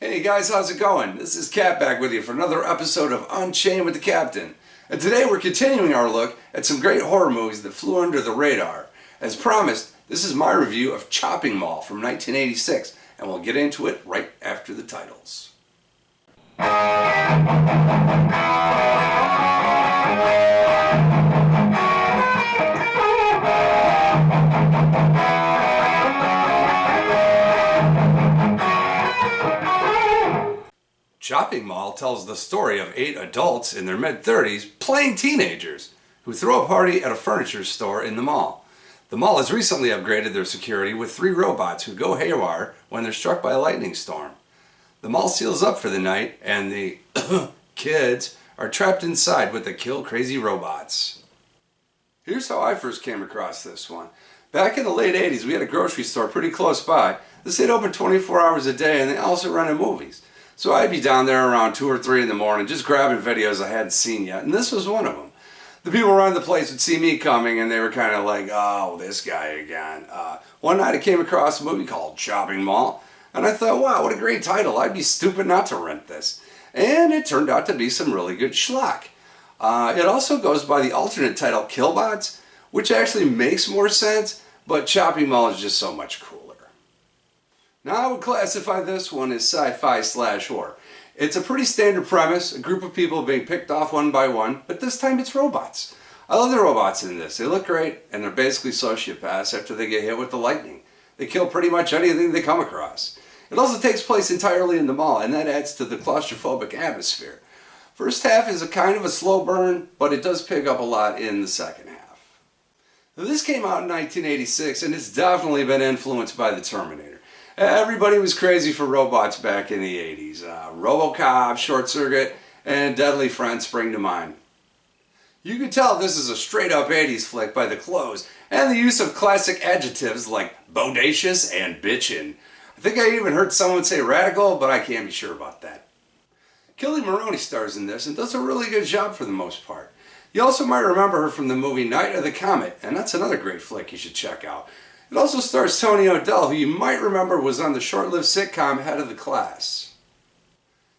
Hey guys, how's it going? This is Cat back with you for another episode of Unchained with the Captain. And today we're continuing our look at some great horror movies that flew under the radar. As promised, this is my review of Chopping Mall from 1986, and we'll get into it right after the titles. Chopping Mall tells the story of 8 adults in their mid-30s, playing teenagers, who throw a party at a furniture store in the mall. The mall has recently upgraded their security with 3 robots who go haywire when they're struck by a lightning storm. The mall seals up for the night, and the kids are trapped inside with the kill-crazy robots. Here's how I first came across this one. Back in the late 80s, we had a grocery store pretty close by. This stayed open 24 hours a day, and they also rented movies. So I'd be down there around 2 or 3 in the morning just grabbing videos I hadn't seen yet, and this was one of them. The people around the place would see me coming and they were kind of like, oh, this guy again. One night I came across a movie called Chopping Mall, and I thought, wow, what a great title. I'd be stupid not to rent this. And it turned out to be some really good schlock. It also goes by the alternate title Killbots, which actually makes more sense, but Chopping Mall is just so much cooler. Now I would classify this one as sci-fi / horror. It's a pretty standard premise, a group of people being picked off one by one, but this time it's robots. I love the robots in this. They look great, and they're basically sociopaths after they get hit with the lightning. They kill pretty much anything they come across. It also takes place entirely in the mall, and that adds to the claustrophobic atmosphere. First half is a kind of a slow burn, but it does pick up a lot in the second half. Now, this came out in 1986, and it's definitely been influenced by the Terminator. Everybody was crazy for robots back in the 80s. RoboCop, Short Circuit, and Deadly Friend spring to mind. You can tell this is a straight up 80s flick by the clothes and the use of classic adjectives like bodacious and bitchin'. I think I even heard someone say radical, but I can't be sure about that. Kelly Maroney stars in this and does a really good job for the most part. You also might remember her from the movie Night of the Comet, and that's another great flick you should check out. It also stars Tony O'Dell, who you might remember was on the short-lived sitcom Head of the Class.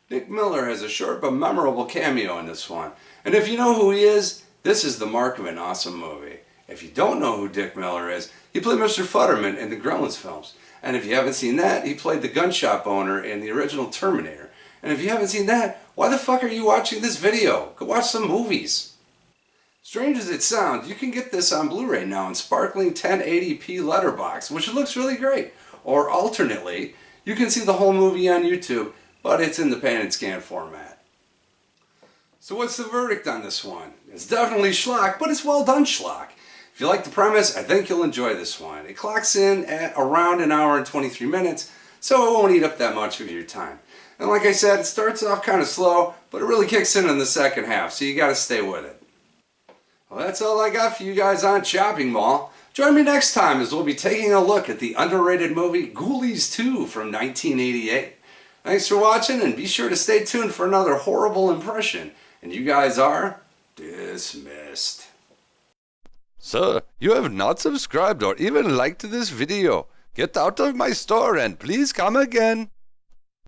Dick Miller has a short but memorable cameo in this one. And if you know who he is, this is the mark of an awesome movie. If you don't know who Dick Miller is, he played Mr. Futterman in the Gremlins films. And if you haven't seen that, he played the gun shop owner in the original Terminator. And if you haven't seen that, why the fuck are you watching this video? Go watch some movies. Strange as it sounds, you can get this on Blu-ray now in sparkling 1080p letterbox, which looks really great. Or alternately, you can see the whole movie on YouTube, but it's in the pan and scan format. So what's the verdict on this one? It's definitely schlock, but it's well done schlock. If you like the premise, I think you'll enjoy this one. It clocks in at around an hour and 23 minutes, so it won't eat up that much of your time. And like I said, it starts off kind of slow, but it really kicks in the second half, so you gotta stay with it. Well, that's all I got for you guys on Chopping Mall. Join me next time as we'll be taking a look at the underrated movie Ghoulies 2 from 1988. Thanks for watching, and be sure to stay tuned for another horrible impression. And you guys are dismissed. Sir, you have not subscribed or even liked this video. Get out of my store and please come again.